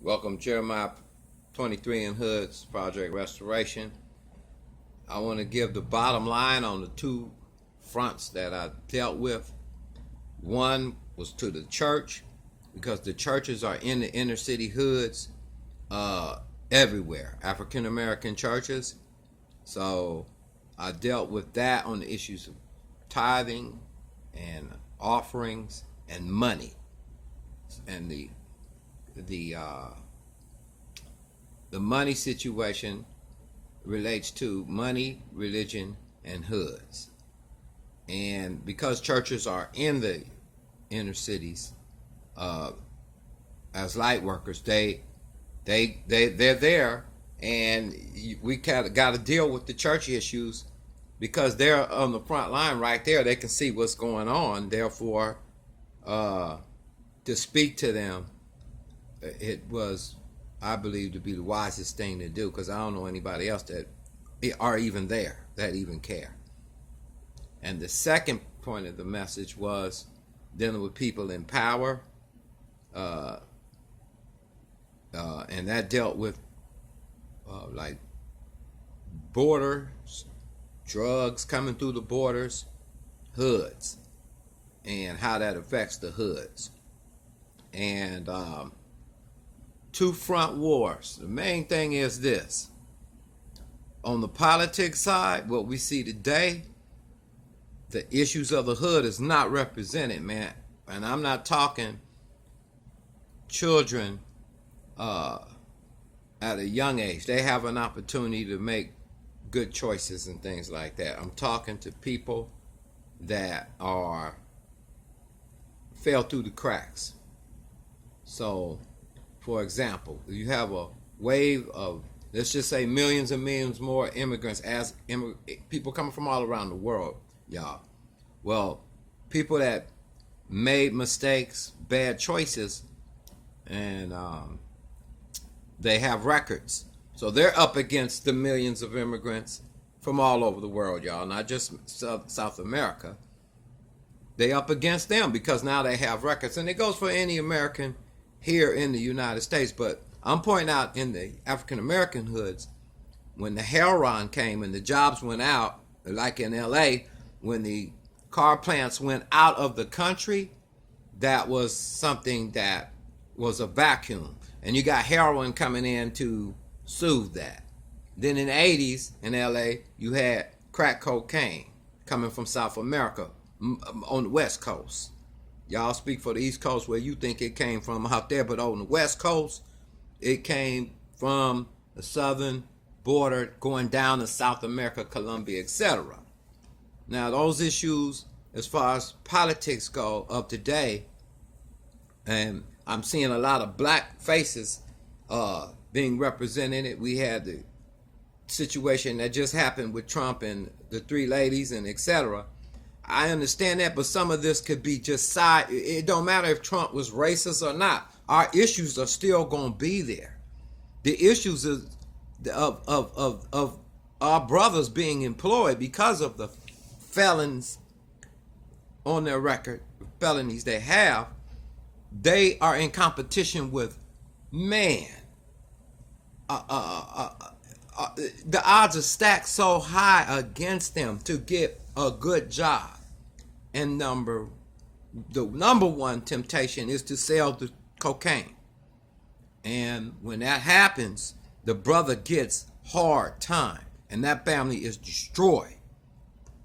Welcome, Jeremiah 23 and Hoods Project Restoration. I want to give the bottom line on the two fronts that I dealt with. One was to the church, because the churches are in the inner city hoods everywhere, African American churches. So I dealt with that on the issues of tithing and offerings and money, and the money situation relates to money, religion, and hoods. And because churches are in the inner cities as light workers, they're there, and we kind of got to deal with the church issues because they're on the front line right there. They can see what's going on. Therefore, to speak to them, it was, I believe, to be the wisest thing to do, because I don't know anybody else that are even there, that even care. And the second point of the message was dealing with people in power, and that dealt with like borders, drugs coming through the borders, hoods, and how that affects the hoods. And two front wars. The main thing is this. On the politics side, what we see today, the issues of the hood is not represented, man. And I'm not talking children at a young age. They have an opportunity to make good choices and things like that. I'm talking to people that fell through the cracks. So, for example, you have a wave of, let's just say, millions and millions more immigrants, people coming from all around the world, y'all. Well, people that made mistakes, bad choices, and they have records. So they're up against the millions of immigrants from all over the world, y'all, not just South America. They up against them because now they have records. And it goes for any American here in the United States. But I'm pointing out in the African American hoods, when the heroin came and the jobs went out, like in LA, when the car plants went out of the country, that was something that was a vacuum. And you got heroin coming in to soothe that. Then in the 80s in LA, you had crack cocaine coming from South America on the West Coast. Y'all speak for the East Coast where you think it came from out there, but on the West Coast, it came from the southern border going down to South America, Colombia, etc. Now, those issues, as far as politics go of today, and I'm seeing a lot of black faces being represented. We had the situation that just happened with Trump and the three ladies and etc. I understand that, but some of this could be just side. It don't matter if Trump was racist or not. Our issues are still going to be there. The issues of our brothers being employed because of the felons on their record, felonies they have. They are in competition with, man. The odds are stacked so high against them to get a good job. And the number one temptation is to sell the cocaine. And when that happens, the brother gets hard time, and that family is destroyed.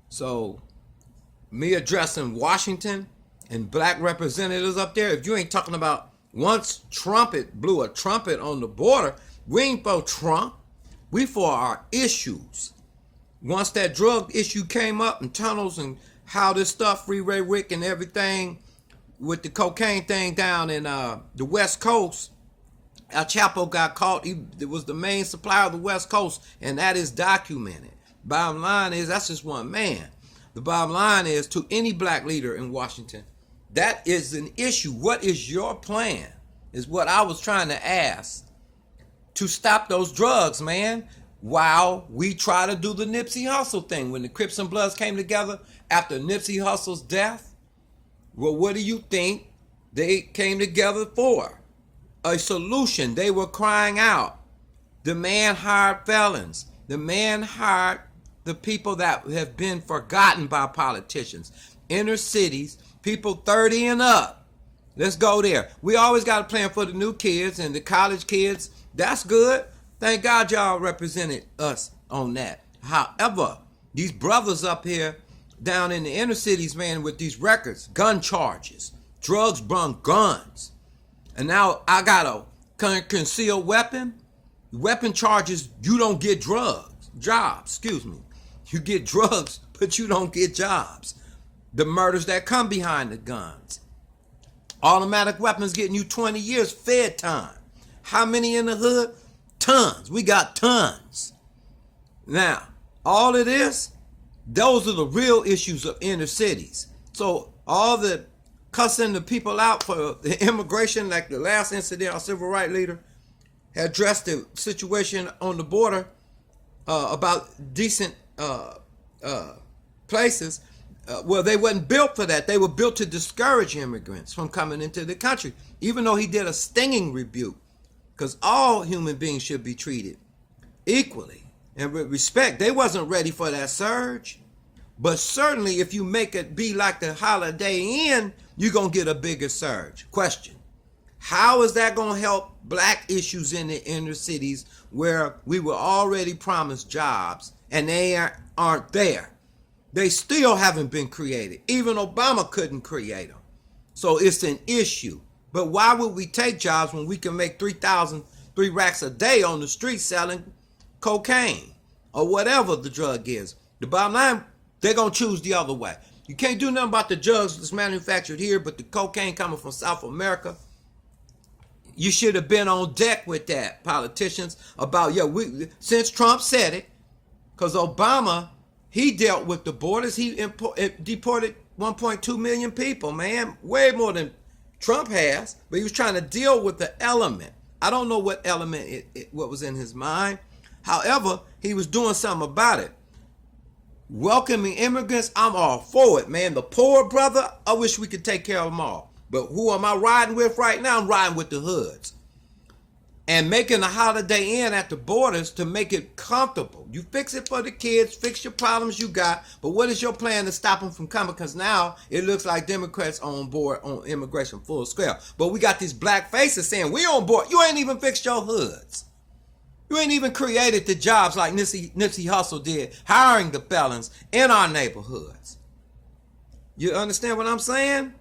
So, me addressing Washington and black representatives up there, if you ain't talking about once Trumpet blew a trumpet on the border, we ain't for Trump. We for our issues. Once that drug issue came up and tunnels and how this stuff, Freeway Rick and everything with the cocaine thing down in the West Coast, El Chapo got caught. He was the main supplier of the West Coast, and that is documented. Bottom line is, that's just one man. The bottom line is, to any black leader in Washington, that is an issue. What is your plan? Is what I was trying to ask. To stop those drugs, man, while we try to do the Nipsey Hussle thing. When the Crips and Bloods came together after Nipsey Hussle's death, well, what do you think they came together for? a solution. They were crying out. The man hired felons. The man hired the people that have been forgotten by politicians. Inner cities, people 30 and up. Let's go there. We always got a plan for the new kids and the college kids. That's good. Thank God y'all represented us on that. However, these brothers up here down in the inner cities, man, with these records, gun charges, drugs brung guns. And now I got a concealed weapon. Weapon charges, you don't get jobs. You get drugs, but you don't get jobs. The murders that come behind the guns. Automatic weapons getting you 20 years fed time. How many in the hood? Tons. We got tons. Now, all of this, those are the real issues of inner cities. So all the cussing the people out for the immigration, like the last incident, our civil rights leader had addressed the situation on the border about decent places. Well, they wasn't built for that. They were built to discourage immigrants from coming into the country, even though he did a stinging rebuke, because all human beings should be treated equally and with respect. They wasn't ready for that surge. But certainly if you make it be like the Holiday Inn, you're going to get a bigger surge. Question: how is that going to help black issues in the inner cities where we were already promised jobs and they aren't there? They still haven't been created. Even Obama couldn't create them. So it's an issue. But why would we take jobs when we can make 3 racks a day on the street selling cocaine or whatever the drug is? The bottom line, they're going to choose the other way. You can't do nothing about the drugs that's manufactured here, but the cocaine coming from South America, you should have been on deck with that, politicians, about, since Trump said it, because Obama, he dealt with the borders. He deported 1.2 million people, man, way more than Trump has, but he was trying to deal with the element. I don't know what element, what was in his mind. However, he was doing something about it. Welcoming immigrants, I'm all for it, man. The poor brother, I wish we could take care of them all. But who am I riding with right now? I'm riding with the hoods. And making a Holiday Inn at the borders to make it comfortable. You fix it for the kids, fix your problems you got, but what is your plan to stop them from coming? Because now it looks like Democrats on board on immigration full scale. But we got these black faces saying, we on board. You ain't even fixed your hoods. You ain't even created the jobs like Nipsey Hussle did, hiring the felons in our neighborhoods. You understand what I'm saying?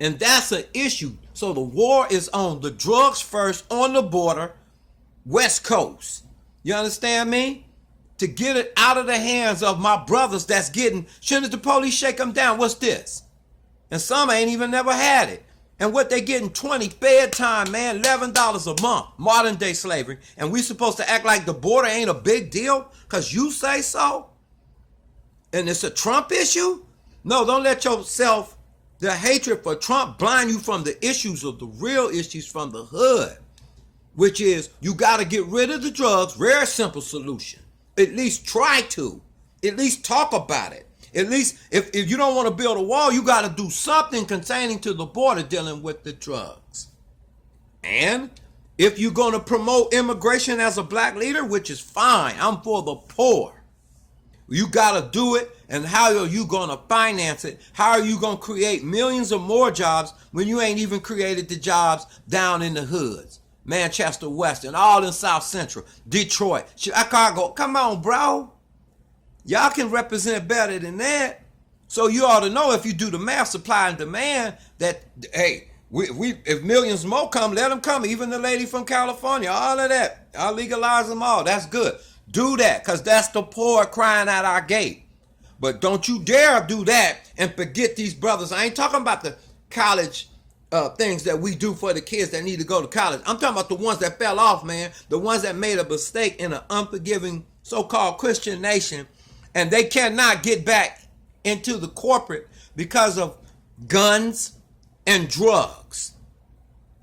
And that's an issue. So the war is on the drugs first on the border, West Coast. You understand me? To get it out of the hands of my brothers that's getting, shouldn't the police shake them down? What's this? And some ain't even never had it. And what they getting 20 fed time, man, $11 a month, modern day slavery. And we supposed to act like the border ain't a big deal because you say so? And it's a Trump issue? No, don't let yourself, the hatred for Trump, blind you from the issues of the real issues from the hood, which is you got to get rid of the drugs. Very simple solution. At least try to. At least talk about it. At least if you don't want to build a wall, you got to do something containing to the border dealing with the drugs. And if you're going to promote immigration as a black leader, which is fine, I'm for the poor. You got to do it. And how are you going to finance it? How are you going to create millions of more jobs when you ain't even created the jobs down in the hoods? Manchester West and all in South Central, Detroit, Chicago. Come on, bro. Y'all can represent better than that. So you ought to know, if you do the math, supply and demand, that, hey, if millions more come, let them come. Even the lady from California, all of that. I'll legalize them all. That's good. Do that, because that's the poor crying at our gate. But don't you dare do that and forget these brothers. I ain't talking about the college things that we do for the kids that need to go to college. I'm talking about the ones that fell off, man. The ones that made a mistake in an unforgiving so-called Christian nation. And they cannot get back into the corporate because of guns and drugs.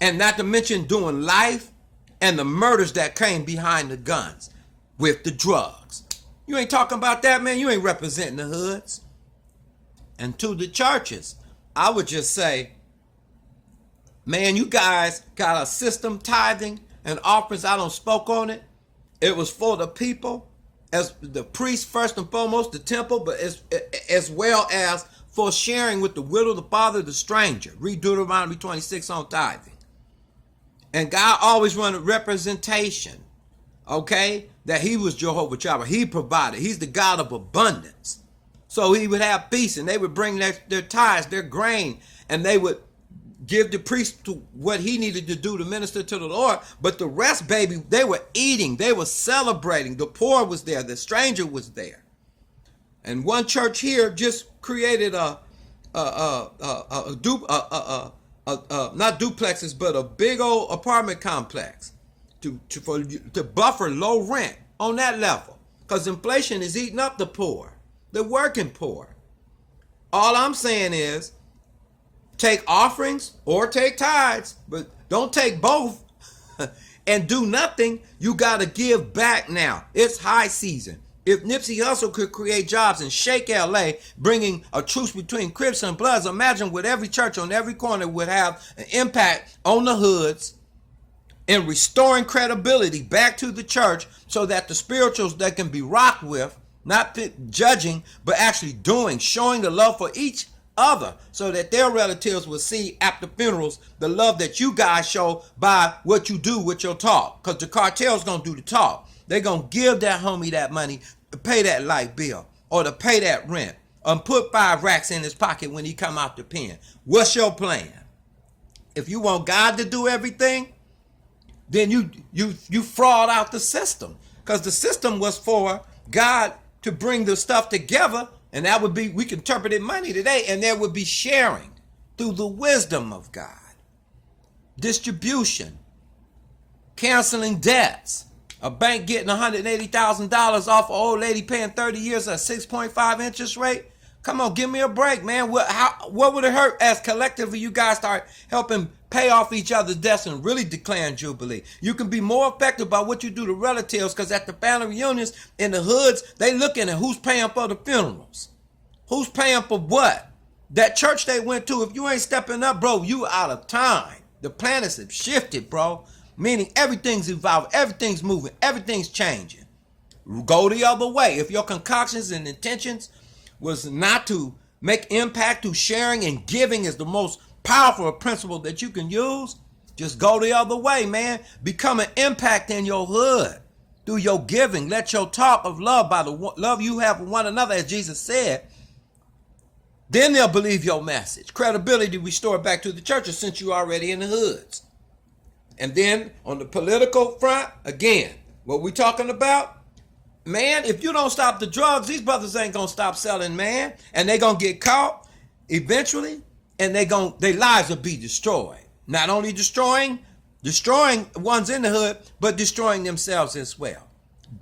And not to mention doing life and the murders that came behind the guns with the drugs. You ain't talking about that, man. You ain't representing the hoods. And to the churches, I would just say, Man, you guys got a system, tithing and offerings. I don't spoke on it. It was for the people, as the priest first and foremost, the temple, but as well as for sharing with the widow, the father, the stranger. Read Deuteronomy 26 on tithing. And God always wanted representation, okay, that he was Jehovah Jireh. He provided. He's the God of abundance. So he would have feasts, and they would bring their tithes, their grain, and they would give the priest to what he needed to do to minister to the Lord. But the rest, baby, they were eating. They were celebrating. The poor was there. The stranger was there. And one church here just created not duplexes, but a big old apartment complex to buffer low rent on that level, because inflation is eating up the poor, the working poor. All I'm saying is take offerings or take tithes, but don't take both and do nothing. You got to give back now. It's high season. If Nipsey Hussle could create jobs and shake LA, bringing a truce between Crips and Bloods, imagine what every church on every corner would have an impact on the hoods in restoring credibility back to the church, so that the spirituals that can be rocked with, not judging, but actually doing, showing the love for each other, so that their relatives will see after funerals the love that you guys show by what you do with your talk. Because the cartel's going to do the talk. They're going to give that homie that money to pay that light bill or to pay that rent, and put 5 racks in his pocket when he come out the pen. What's your plan? If you want God to do everything, then you fraud out the system, because the system was for God to bring the stuff together, and that would be, we can interpret it money today, and there would be sharing through the wisdom of God, distribution, canceling debts. A bank getting $180,000 off an old lady paying 30 years at 6.5 interest rate. Come on, give me a break, man. What would it hurt as collectively you guys start helping pay off each other's debts and really declaring Jubilee? You can be more effective by what you do to relatives, because at the family reunions in the hoods, they looking at who's paying for the funerals. Who's paying for what? That church they went to, if you ain't stepping up, bro, you out of time. The planets have shifted, bro. Meaning everything's evolving, everything's moving, everything's changing. Go the other way. If your concoctions and intentions was not to make impact through sharing and giving is the most powerful principle that you can use, just go the other way, man. Become an impact in your hood through your giving. Let your talk of love, by the love you have for one another, as Jesus said, then they'll believe your message. Credibility restored back to the churches, since you already in the hoods. And then on the political front, again, what we talking about? Man, if you don't stop the drugs, these brothers ain't going to stop selling, man. And they going to get caught eventually, and their lives will be destroyed. Not only destroying ones in the hood, but destroying themselves as well.